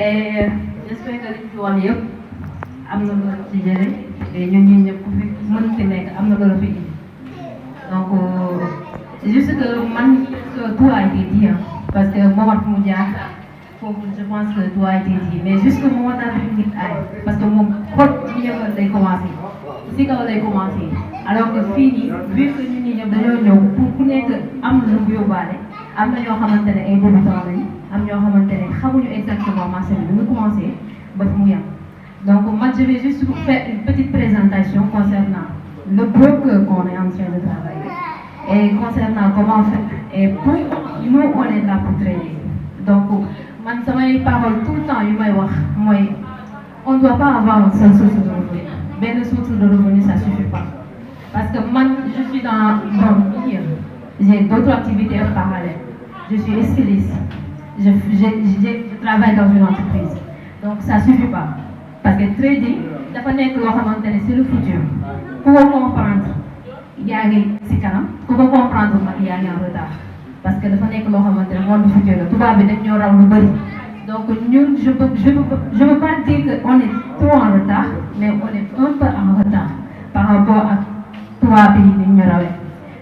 et j'espère que li ñu fi wax yëpp am na lu ci jëlee et ñun ñii ñëpp ku fi mën fi nekk am na lu la fi indi donc juste que man tout a été dit parce que Momar fu mu jaar foofu je pense que tout a été dit mais juste que Momar daal di nit ay parce que moom xol bu ñëwal lay commencé si kaw lay commencé alors que fii nii vu que ñun ñii ñëpp dañoo ñëw pour ku nekk am lu mu yóbbaale am na ñoo xamante ne ay débutants lañ am ñoo xamante ne xamuñu exactement marché bi nu mu commencé ba fu mu yem donc moi je vais juste faire une petite présentation concernant le broker qu'on est en train de travailler et concernant comment faire et pourquoi nous on est là pour trader donc man samay parole tout le temps yu may wax mooy on ne doit pas avoir une seule source de revenu benn source de revenu ça suffit pas parce que man je suis dans le milieu j'ai d'autres activités parallèles je suis styliste je travaille dans une entreprise donc ça suffit pas parce que trading dafa nekk loo xamante ne c'est le futur ku ko comprendre yaa ngi si kanam ku ko comprendre nag yaa ngi en retard parce que dafa nekk loo xamante ne monde futur la tubaab bi dañ ñoo raw lu bëri donc ñun je veux pas dire que on est trop en retard mais on est un peu en retard par rapport ak tubaab bi ni ñu rawee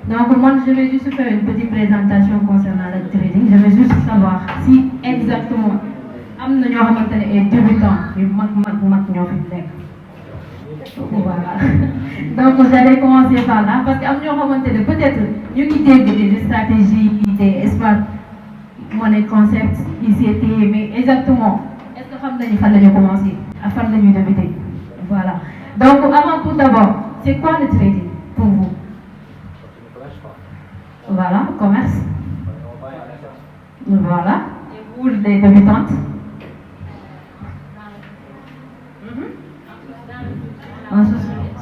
donc moi je vais juste faire une petite présentation concernant le trading je vais juste savoir si exactement am na ñoo xamante ne ay débutants yu mag ñoo fi nekk voilà donc j'allais commencer par là parce que am ñoo xamante ne peut-être ñu ngi dégg des stratégies des espaces monnaie concept ICT mais exactement est-ce que xam nañu fan la ñu commencer ak fan la ñuy débuter voilà donc avant tout d'abord c'est quoi le trading pour vous? Voilà, commerce. Voilà. Et vous, les débutantes?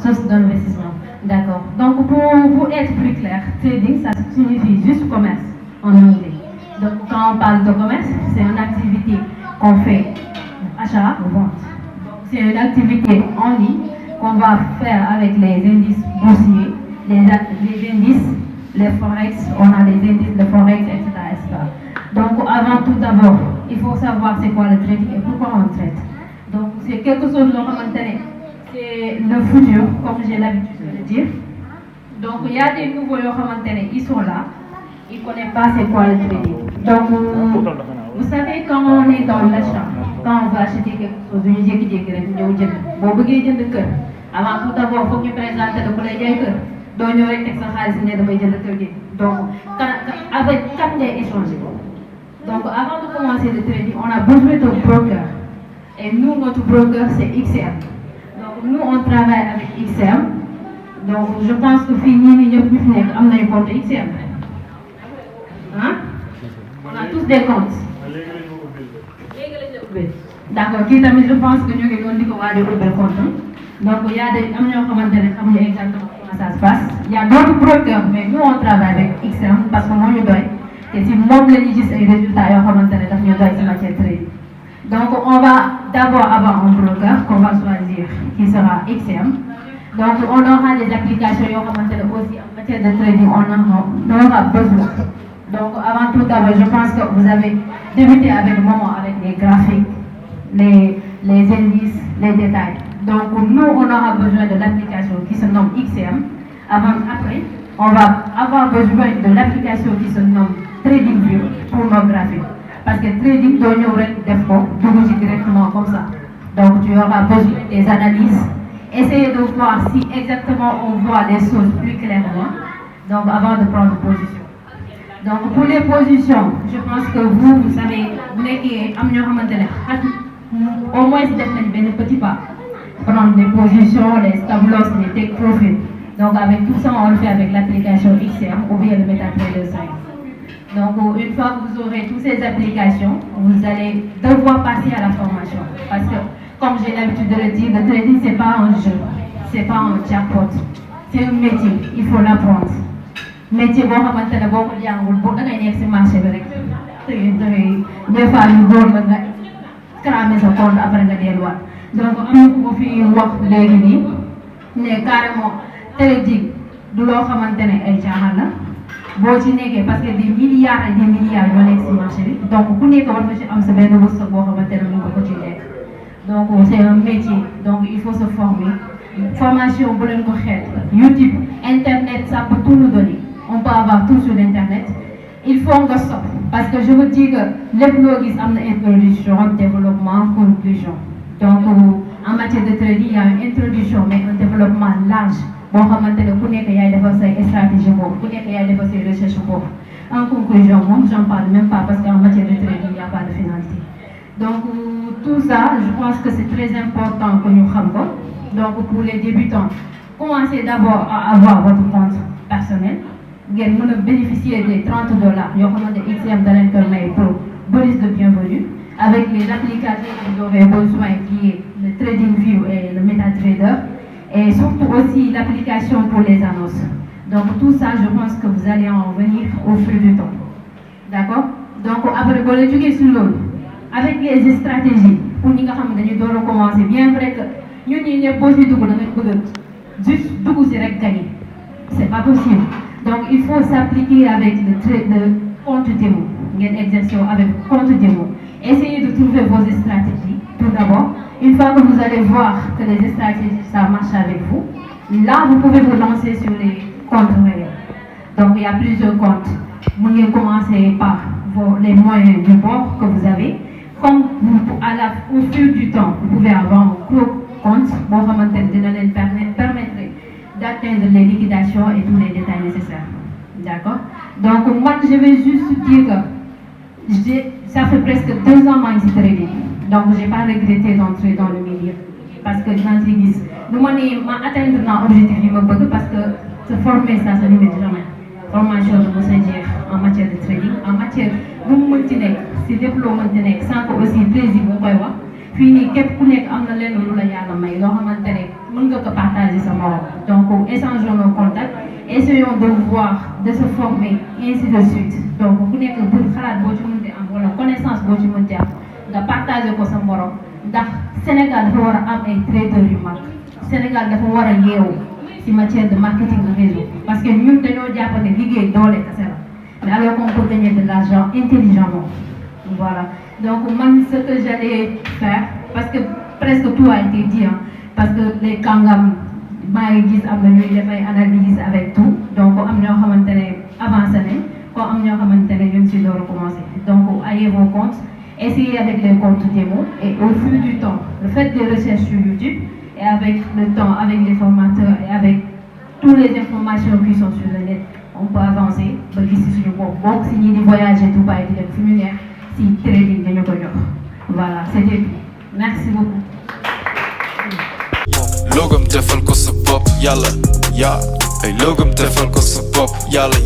Source d'investissement. D'accord. Donc, pour être plus clair, trading, ça signifie juste commerce en anglais. Donc, quand on parle de commerce, c'est une activité qu'on fait achat ou vente. C'est une activité en ligne qu'on va faire avec les indices boursiers, les indices, les forex, on a des indices de forex, etc., etc. Donc, avant tout d'abord, il faut savoir c'est quoi le trading et pourquoi on trade. Donc, c'est quelque chose de maintenir. C'est le futur, comme j'ai l'habitude de le dire. Donc, il y a des nouveaux ils sont là. Ils ne connaissent pas c'est quoi le trading. Donc, vous savez, quand on est dans l'achat, quand on va acheter quelque chose, avant tout d'abord, il faut que nous présenter le cœur. Donc, nous donc, avec quand j'ai échangé. Donc, avant de commencer le trading, on a besoin de broker. Et nous, notre broker, c'est XM. Donc, nous, on travaille avec XM. Donc, je pense que fini, nous avons un compte XM. Hein? On a tous des comptes. D'accord, je pense que nous avons dit qu'on va ouvrir le compte. Donc, il y a des gens qui exactement ça se passe. Il y a d'autres brokers, mais nous on travaille avec XM parce que moi je dois. Et si moi je dis les résultats, je dois en matière trading. Donc on va d'abord avoir un broker qu'on va choisir qui sera XM. Donc on aura des applications aussi en matière de trading, on aura besoin. Donc avant tout d'abord, je pense que vous avez débuté avec moi avec les graphiques, les indices, les détails. Donc nous, on aura besoin de l'application qui se nomme XM. Après, on va avoir besoin de l'application qui se nomme TradingView pour nos graphiques. Parce que Trading doit nous directement comme ça. Donc tu auras besoin des analyses. Essayez de voir si exactement on voit les choses plus clairement. Donc avant de prendre position. Donc pour les positions, je pense que vous savez, au moins c'est un petit pas. Prendre des positions, les stop loss, les take profit. Donc avec tout ça, on le fait avec l'application XM ou bien le MetaTrader 5. Donc une fois que vous aurez toutes ces applications, vous allez devoir passer à la formation. Parce que, comme j'ai l'habitude de le dire, le trading, ce n'est pas un jeu, ce n'est pas un jackpot. C'est un métier, il faut l'apprendre. Métier, bon, maintenant, bon, il y a un bon, il y a un marché avec. Des fois, il faut cramer son compte après la loi. Donc, on fait une work léegi nii carrément trading du loo xamante ne ay caaxaan la boo ci nekkee parce que des milliards et des milliards ñoo nekk ci marché bi donc ku nekk war nga ci am sa benn wërsëg boo xamante ne mën nga ko ci lekk donc c'est un métier donc il faut se former formation bu leen ko xeet YouTube internet ça peut tout nous donner on peut avoir tout sur l'internet il faut nga sopp parce que je me dis que lépp loo gis am na introduction développement conclusion donc en matière de trading il y a une introduction mais un développement large boo xamante ne ku nekk yaay defar say stratégie boobu ku nekk yaay defar say recherche boobu en conclusion moom j'en parle même pas parce qu'en matière de trading il n'y a pas de finalité donc tout ça je pense que c'est très important que ñu xam ko donc pour les débutants commencez d'abord à avoir votre compte personnel ngeen mën a bénéficier des $30 yoo xamante ne XCM da leen ko may pour bonus de bienvenue avec les applications que vous aurez besoin qui est le TradingView et le MetaTrader et surtout aussi l'application pour les annonces donc tout ça je pense que vous allez en venir au fil du temps d'accord donc après boo leen jógee sur loolu avec les stratégies pour ñi nga xam ne dañuy door a commencer bien vrai que ñun ñii ñëpp boo si dugg da nga bëgg juste dugg si rek gagner c'est pas possible donc il faut s'appliquer avec le compte démo ngeen exercer avec compte démo essayez de trouver vos stratégies tout d'abord une fois que vous allez voir que les stratégies ça marche avec vous là vous pouvez vous lancer sur les comptes réels donc il y a plusieurs comptes vous pouvez commencer par les moyens du bord que vous avez comme au fil du temps vous pouvez avoir un gros compte boo xamante ne dina leen permettre d'atteindre les liquidations et tous les détails nécessaires d'accord donc moi je vais juste dire que ça fait presque 2 ans maa ngi ci trading donc j'ai pas regretté d'entrer dans le milieu parce que dinaa ci gis lu ma ne ma atteindre naa objectif yi ma bëgg parce que se former ça se limite jamais formation bi mos a jeex en matière de trading en matière lu mu mënti nekk si lépp loo mënti nekk sans que aussi plaisir bu koy wax fii nii képp ku nekk am na lenn lu la yàlla may loo xamante ne mën nga ko partager sa morom donc échangeons nos contacts essayons de voir de se former ainsi de suite donc ku nekk bu xalaat boo ci mënti am wala connaissance boo ci mënti am nga partager ko sa morom ndax Sénégal dafa war a am ay traders yu mag Sénégal dafa war a yeewu ci matière de marketing de réseau parce que ñun dañoo jàpp ne liggéey doole kese la mais alors qu'on peut gagner de l'argent intelligemment voilà donc man ce que j'allais faire parce que presque tout a été dit hein, parce que les kàngam maa ngi gis am na ñuy def ay analyse avec tout donc am ñoo xamante ne avancé nañ ko am ñoo xamante ne ñu ngi si door a commencé donc ayez vos comptes essayez avec les comptes démo et au fil du temps faites des recherches sur YouTube et avec le temps avec les formateurs et avec toutes les informations qui sont sur le net on peut avancer ba gis si suñu bopp bokk si ñi di voyager Dubaï di dem fu ñu neex si trading dañu ko jox voilà c'était tout merci beaucoup. logam defal ko sa bopp yàlla yaa ay logam defal ko sa bopp yàlla